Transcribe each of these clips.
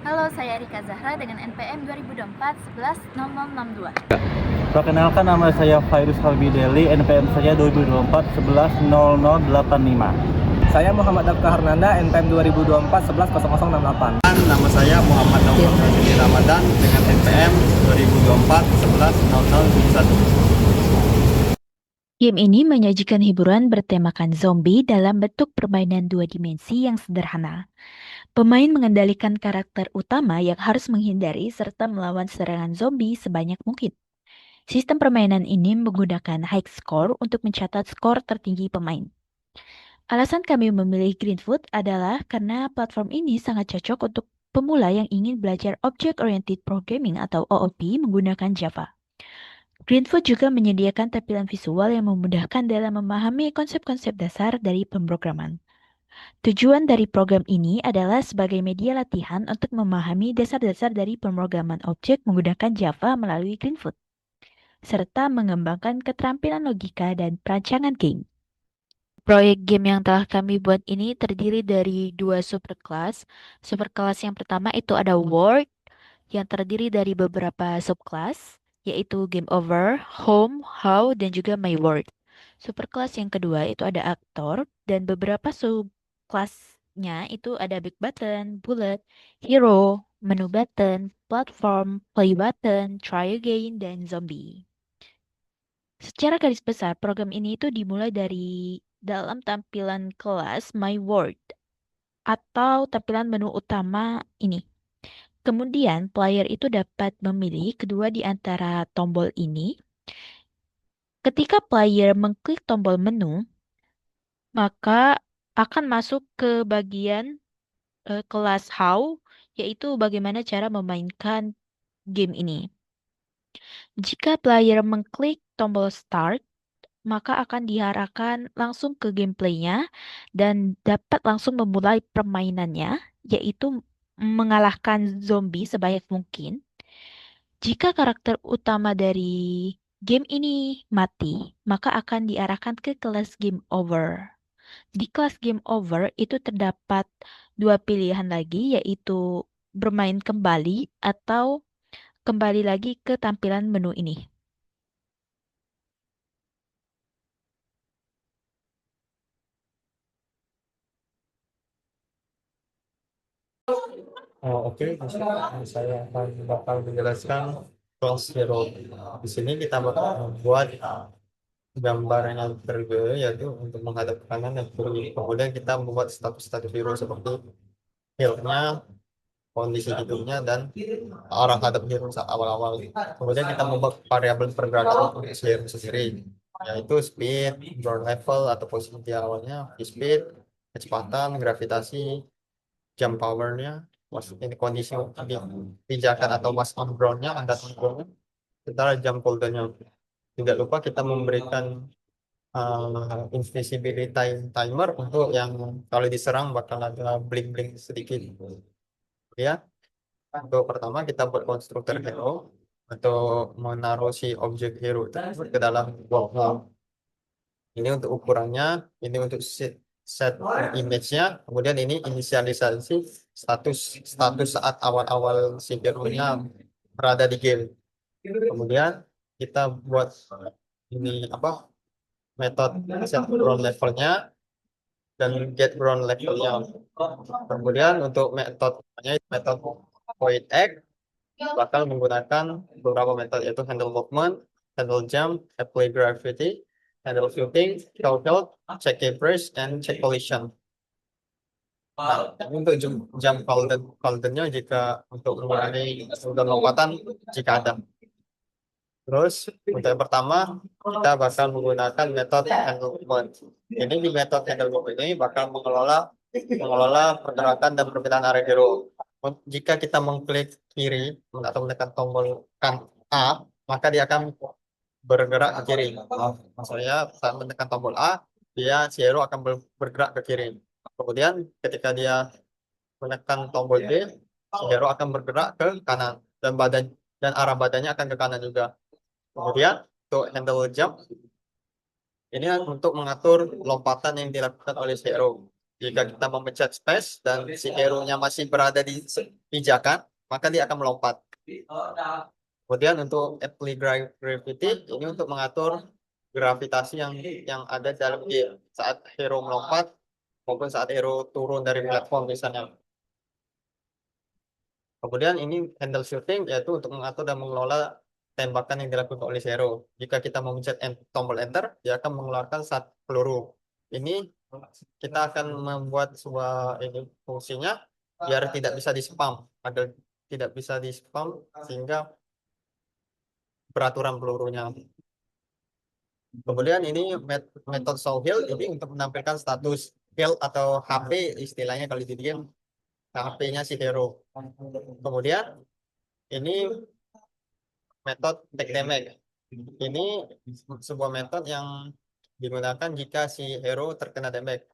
Halo, saya Rika Zahra dengan NPM 2024 110062. Perkenalkan, nama saya Fairuz Halbideli, NPM saya 2024 110085. Saya Muhammad Abka Harnanda, NPM 2024 110068. Nama saya Muhammad Naufal Fadli Ramadan dengan NPM 2024 110071. Game ini menyajikan hiburan bertemakan zombie dalam bentuk permainan dua dimensi yang sederhana. Pemain mengendalikan karakter utama yang harus menghindari serta melawan serangan zombie sebanyak mungkin. Sistem permainan ini menggunakan high score untuk mencatat skor tertinggi pemain. Alasan kami memilih Greenfoot adalah karena platform ini sangat cocok untuk pemula yang ingin belajar Object Oriented Programming atau OOP menggunakan Java. Greenfoot juga menyediakan tampilan visual yang memudahkan dalam memahami konsep-konsep dasar dari pemrograman. Tujuan dari program ini adalah sebagai media latihan untuk memahami dasar-dasar dari pemrograman objek menggunakan Java melalui Greenfoot, serta mengembangkan keterampilan logika dan perancangan game. Proyek game yang telah kami buat ini terdiri dari dua superclass. Superclass yang pertama itu ada World, yang terdiri dari beberapa subclass, yaitu Game Over, Home, How, dan juga My World. Superclass yang kedua itu ada Actor, dan beberapa subclassnya itu ada Big Button, Bullet, Hero, Menu Button, Platform, Play Button, Try Again, dan Zombie. Secara garis besar, program ini itu dimulai dari dalam tampilan kelas My World, atau tampilan menu utama ini. Kemudian, player itu dapat memilih kedua di antara tombol ini. Ketika player mengklik tombol menu, maka akan masuk ke bagian kelas How, yaitu bagaimana cara memainkan game ini. Jika player mengklik tombol Start, maka akan diarahkan langsung ke gameplaynya dan dapat langsung memulai permainannya, yaitu mengalahkan zombie sebanyak mungkin. Jika karakter utama dari game ini mati, maka akan diarahkan ke kelas Game Over. Di kelas Game Over itu terdapat dua pilihan lagi, yaitu bermain kembali atau kembali lagi ke tampilan menu ini. Oke, saya akan bakal menjelaskan Cross Hero. Di sini kita bakal membuat gambar yang berbeda, yaitu untuk menghadap ke kanan dan kiri. Kemudian kita membuat status-status hero seperti health-nya, kondisi hidupnya, dan arah hadap hero saat awal-awal. Kemudian kita membuat variabel pergerakan untuk si hero sendiri, yaitu speed, ground level atau posisi dia awalnya, speed, kecepatan, gravitasi, jump powernya, ini kondisi pijakan atau was on groundnya, angkat on groundnya, setelah jump cooldownnya. Tidak lupa kita memberikan invisibility timer untuk yang kalau diserang bakal ada blink-blink sedikit. Ya, untuk pertama kita buat konstruktor hero untuk menaruh si objek hero itu ke dalam block. Ini untuk ukurannya, ini untuk set image-nya, kemudian ini inisialisasi status status saat awal-awal si hero-nya berada di game. Kemudian kita buat ini apa, metode set ground levelnya dan get ground levelnya. Kemudian untuk metodenya, metode void egg bakal menggunakan beberapa metode, yaitu handle movement, handle jump, apply gravity, handle shooting, count out, check average, and check collision. Nah, untuk jump cooldownnya jika untuk mengurangi cooldown lompatan jika ada. Terus untuk yang pertama kita bakal menggunakan metode handle movement. Ini di metode handle movement ini bakal mengelola pergerakan dan perpindahan area hero. Jika kita mengklik kiri atau menekan tombol A, maka dia akan bergerak ke kiri. Maksudnya saat menekan tombol A, dia si hero akan bergerak ke kiri. Kemudian ketika dia menekan tombol B, si hero akan bergerak ke kanan dan arah badannya akan ke kanan juga. Kemudian untuk handle jump ini untuk mengatur lompatan yang dilakukan oleh si hero. Jika kita memencet space dan si hero-nya masih berada di pijakan, maka dia akan melompat. Kemudian untuk apply gravity ini untuk mengatur gravitasi yang ada dalam game saat hero melompat maupun saat hero turun dari platform misalnya. Kemudian ini handle shooting yaitu untuk mengatur dan mengelola tembakan yang dilakukan oleh hero. Jika kita memencet tombol enter, dia akan mengeluarkan satu peluru. Ini kita akan membuat sebuah ini fungsinya biar tidak bisa di spam, agar tidak bisa di spam sehingga peraturan pelurunya. Kemudian ini metode show heal ini untuk menampilkan status heal atau HP istilahnya kalau di game HP-nya si hero. Kemudian ini metode take damage. Ini sebuah metode yang digunakan jika si hero terkena damage.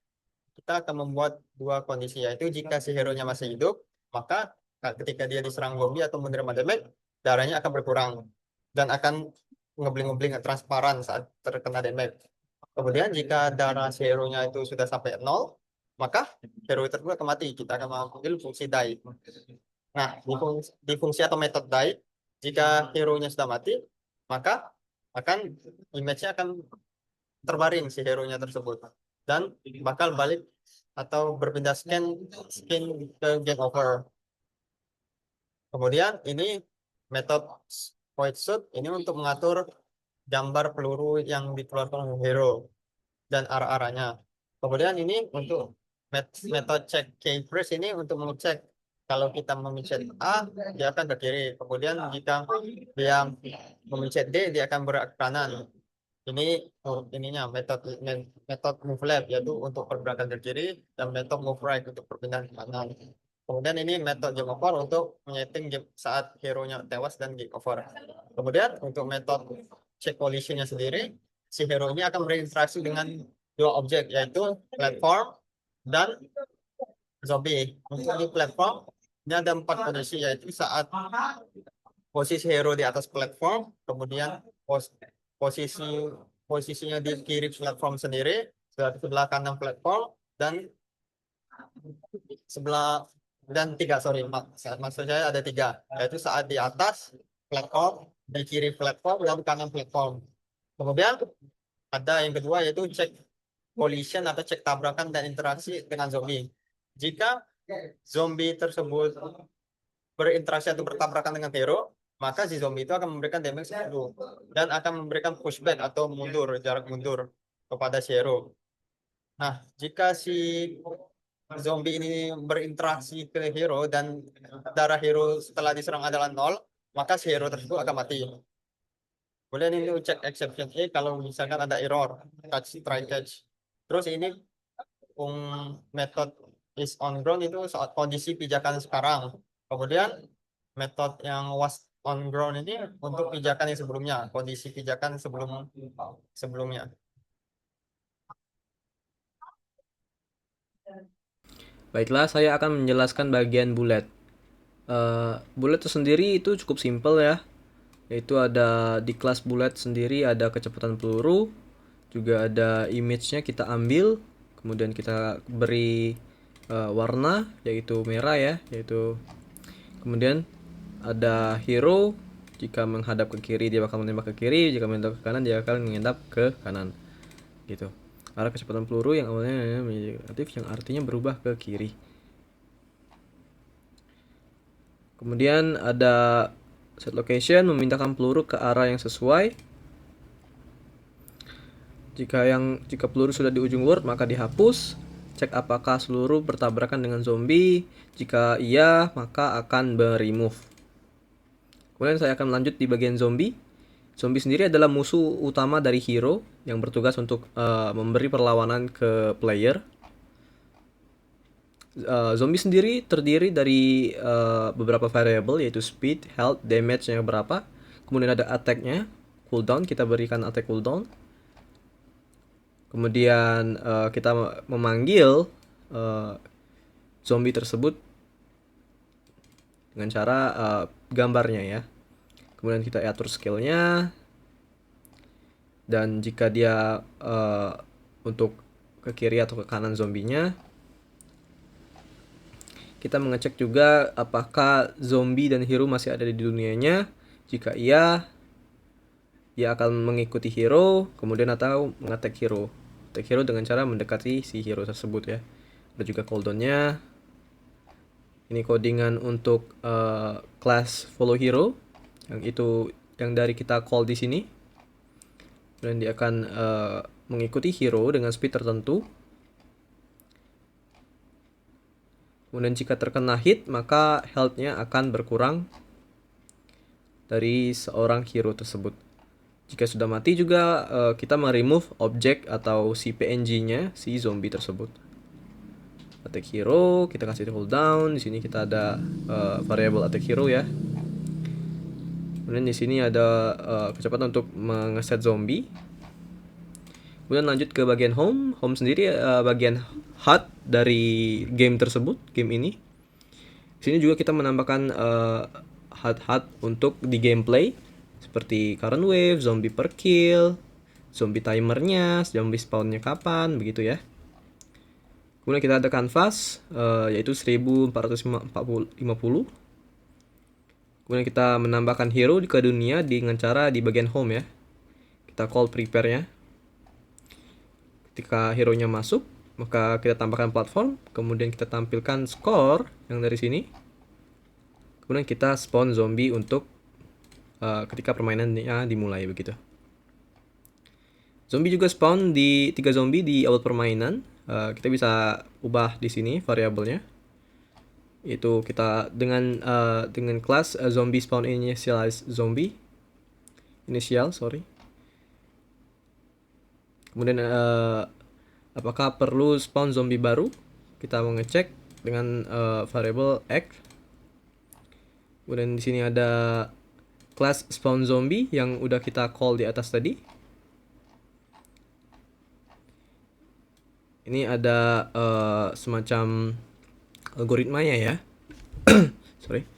Kita akan membuat dua kondisi, yaitu jika si hero-nya masih hidup, maka ketika dia diserang zombie atau menerima damage, darahnya akan berkurang dan akan ngebling-ngebling transparan saat terkena damage. Kemudian jika darah si hero-nya itu sudah sampai 0, maka hero tersebut akan mati. Kita akan mengambil fungsi die. Nah, di fungsi atau metode die, jika hero-nya sudah mati, maka image-nya akan terbaring si hero-nya tersebut dan bakal balik atau berpindah skin ke game over. Kemudian ini metode point shoot ini untuk mengatur gambar peluru yang dikeluarkan oleh hero dan arah-arahnya. Kemudian ini untuk metode check key press ini untuk mengecek kalau kita memencet A dia akan ke kiri. Kemudian jika dia memencet D dia akan bergerak ke kanan. Ini ininya metode move left yaitu untuk pergerakan ke kiri dan metode move right untuk perpindahan ke kanan. Kemudian ini metode game over untuk menyeting saat hero-nya tewas dan game over. Kemudian untuk metode check collision-nya sendiri, si hero-nya akan berinteraksi dengan dua objek yaitu platform dan zombie. Untuk di platform ini ada 4 kondisi yaitu saat posisi hero di atas platform, kemudian posisinya di kiri platform sendiri, sebelah kanan platform dan maksud saya ada 3 yaitu saat di atas platform, di kiri platform dan di kanan platform. Kemudian ada yang kedua yaitu cek collision atau cek tabrakan dan interaksi dengan zombie. Jika zombie tersebut berinteraksi atau bertabrakan dengan hero, maka si zombie itu akan memberikan damage 10 dan akan memberikan pushback atau jarak mundur kepada si hero. Nah, jika si zombie ini berinteraksi ke hero dan darah hero setelah diserang adalah 0, maka si hero tersebut akan mati. Kemudian ini cek exception A kalau misalkan ada error, try catch. Terus ini metode is on ground itu saat kondisi pijakan sekarang. Kemudian metode yang was on ground ini untuk pijakan yang sebelumnya, kondisi pijakan sebelumnya. Baiklah, saya akan menjelaskan bagian bullet. Bullet itu sendiri itu cukup simple ya. Yaitu ada di kelas bullet sendiri ada kecepatan peluru, juga ada image-nya kita ambil, kemudian kita beri warna yaitu merah ya, kemudian ada hero, jika menghadap ke kiri dia bakal menembak ke kiri, jika menghadap ke kanan dia akan menghadap ke kanan gitu. Arah kecepatan peluru yang awalnya negatif yang artinya berubah ke kiri. Kemudian ada set location, memindahkan peluru ke arah yang sesuai. Jika peluru sudah di ujung word maka dihapus. Cek apakah seluruh bertabrakan dengan zombie. Jika iya maka akan remove. Kemudian saya akan lanjut di bagian zombie. Zombie sendiri adalah musuh utama dari hero yang bertugas untuk memberi perlawanan ke player. Zombie sendiri terdiri dari beberapa variable yaitu speed, health, damage-nya berapa. Kemudian ada attack-nya, cooldown, kita berikan attack cooldown. Kemudian kita memanggil zombie tersebut dengan cara gambarnya ya. Kemudian kita atur skill-nya. Dan jika dia untuk ke kiri atau ke kanan zombinya, kita mengecek juga apakah zombie dan hero masih ada di dunianya. Jika iya, dia akan mengikuti hero, kemudian atau mengattack hero. Attack hero dengan cara mendekati si hero tersebut ya. Ada juga cooldownnya. Ini codingan untuk class follow hero, yang dari kita call di sini. Dan dia akan mengikuti hero dengan speed tertentu. Kemudian jika terkena hit, maka health-nya akan berkurang dari seorang hero tersebut. Jika sudah mati juga, kita meremove objek atau si PNG-nya si zombie tersebut. Attack hero, kita kasih cooldown. Di sini kita ada variable attack hero ya. Kemudian di sini ada kecepatan untuk mengeset zombie. Kemudian lanjut ke bagian home. Home sendiri bagian HUD dari game tersebut, game ini. Di sini juga kita menambahkan HUD untuk di gameplay seperti current wave, zombie per kill, zombie timernya, zombie spawnnya kapan, begitu ya. Kemudian kita ada canvas yaitu 1450. Kemudian kita menambahkan hero ke dunia dengan cara di bagian home ya. Kita call prepare-nya. Ketika hero-nya masuk, maka kita tambahkan platform, kemudian kita tampilkan score yang dari sini. Kemudian kita spawn zombie untuk ketika permainannya dimulai begitu. Zombie juga spawn di 3 zombie di awal permainan. Kita bisa ubah di sini variabelnya. Itu kita dengan class zombie spawn initialize zombie. Kemudian apakah perlu spawn zombie baru? Kita mau ngecek dengan variable x. Kemudian di sini ada class spawn zombie yang udah kita call di atas tadi. Ini ada semacam algoritmanya ya. Sorry.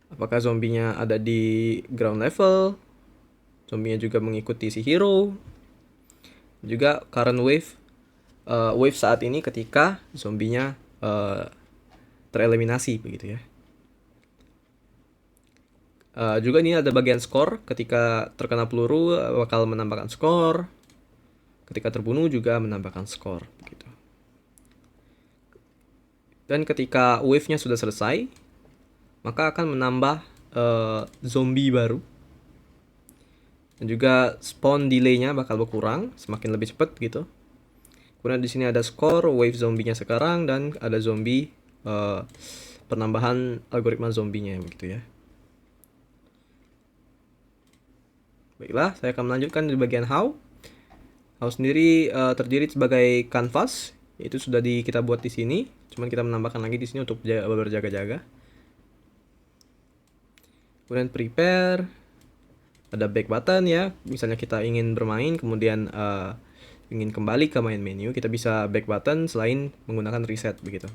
Apakah zombinya ada di ground level? Zombinya juga mengikuti si hero. Juga current wave, wave saat ini ketika zombinya tereliminasi begitu ya. Juga ini ada bagian score, ketika terkena peluru bakal menambahkan skor, ketika terbunuh juga menambahkan skor begitu. Dan ketika wave-nya sudah selesai, maka akan menambah zombie baru. Dan juga spawn delay-nya bakal berkurang, semakin lebih cepat gitu. Kemudian di sini ada skor, wave zombinya sekarang, dan ada zombie penambahan algoritma zombinya begitu ya. Baiklah, saya akan melanjutkan di bagian how. How sendiri terdiri sebagai canvas, itu sudah kita buat di sini, cuman kita menambahkan lagi di sini untuk berjaga-jaga. Kemudian prepare, ada back button ya, misalnya kita ingin bermain kemudian ingin kembali ke main menu, kita bisa back button selain menggunakan reset begitu.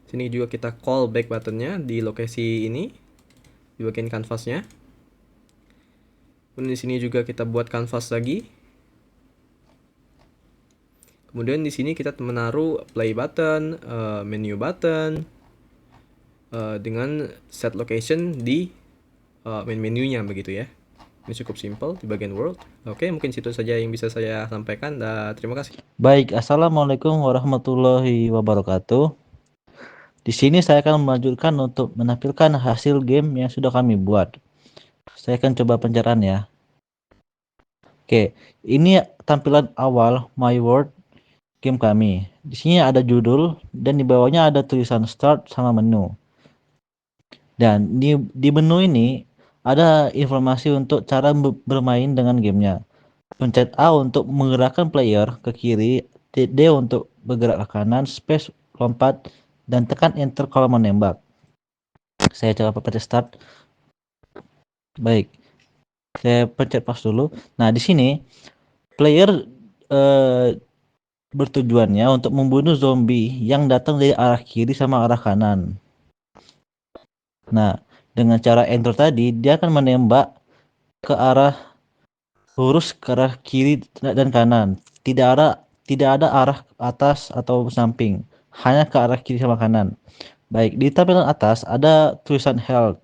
Sini juga kita call back buttonnya di lokasi ini, di bagian canvasnya. Kemudian di sini juga kita buat canvas lagi. Kemudian di sini kita menaruh play button, menu button, dengan set location di main menunya begitu ya. Ini cukup simple di bagian world. Oke, mungkin situ saja yang bisa saya sampaikan. Terima kasih. Baik, Assalamualaikum warahmatullahi wabarakatuh. Di sini saya akan melanjutkan untuk menampilkan hasil game yang sudah kami buat. Saya akan coba pencerahan ya. Oke, ini tampilan awal My World game kami. Di sini ada judul dan di bawahnya ada tulisan start sama menu. Dan di menu ini ada informasi untuk cara bermain dengan gamenya. Pencet A untuk menggerakkan player ke kiri, D untuk bergerak ke kanan, space lompat, dan tekan enter kalau menembak. Saya coba pencet start. Baik, saya pencet pause dulu. Nah, di sini player bertujuannya untuk membunuh zombie yang datang dari arah kiri sama arah kanan. Nah, dengan cara enter tadi, dia akan menembak ke arah lurus, ke arah kiri dan kanan. Tidak ada arah atas atau samping. hanya ke arah kiri sama kanan. Baik, di tampilan atas ada tulisan health.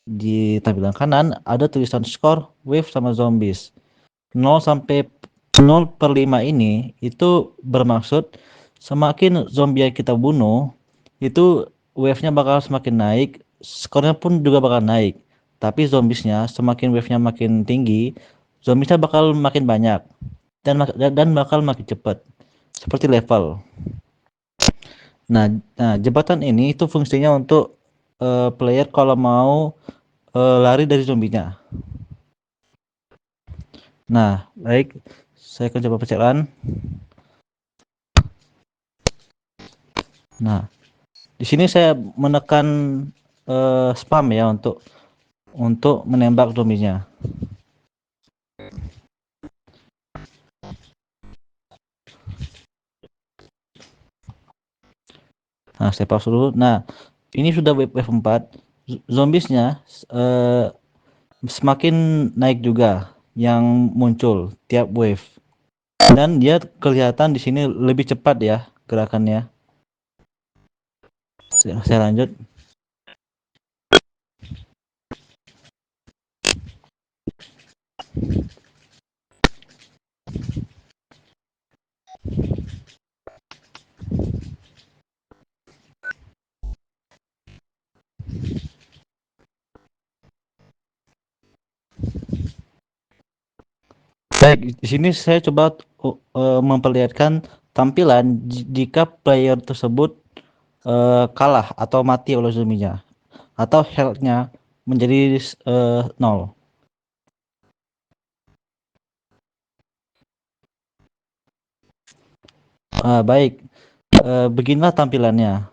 Di tampilan kanan ada tulisan score, wave, sama zombies. 0 sampai 0/5 ini itu bermaksud semakin zombie yang kita bunuh, itu wave-nya bakal semakin naik, skornya pun juga bakal naik. Tapi zombiesnya semakin wave-nya makin tinggi, zombiesnya bakal makin banyak dan bakal makin cepat. Seperti level. Nah, jembatan ini itu fungsinya untuk player kalau mau lari dari zombinya. Nah, baik, saya akan coba pencet run. Nah, di sini saya menekan spam ya untuk menembak zombinya. Nah, saya pause dulu. Nah, ini sudah wave 4. Zombiesnya semakin naik juga yang muncul tiap wave. Dan dia kelihatan di sini lebih cepat ya gerakannya. Saya lanjut. Baik, di sini saya coba memperlihatkan tampilan jika player tersebut kalah atau mati oleh zombinya atau health-nya menjadi 0. Baik, beginilah tampilannya.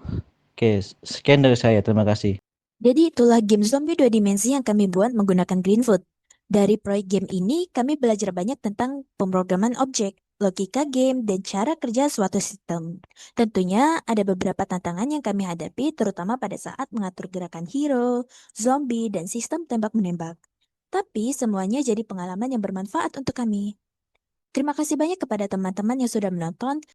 Oke, sekian dari saya. Terima kasih. Jadi itulah game zombie 2 dimensi yang kami buat menggunakan Greenfoot. Dari proyek game ini, kami belajar banyak tentang pemrograman objek, logika game, dan cara kerja suatu sistem. Tentunya ada beberapa tantangan yang kami hadapi, terutama pada saat mengatur gerakan hero, zombie, dan sistem tembak-menembak. Tapi semuanya jadi pengalaman yang bermanfaat untuk kami. Terima kasih banyak kepada teman-teman yang sudah menonton.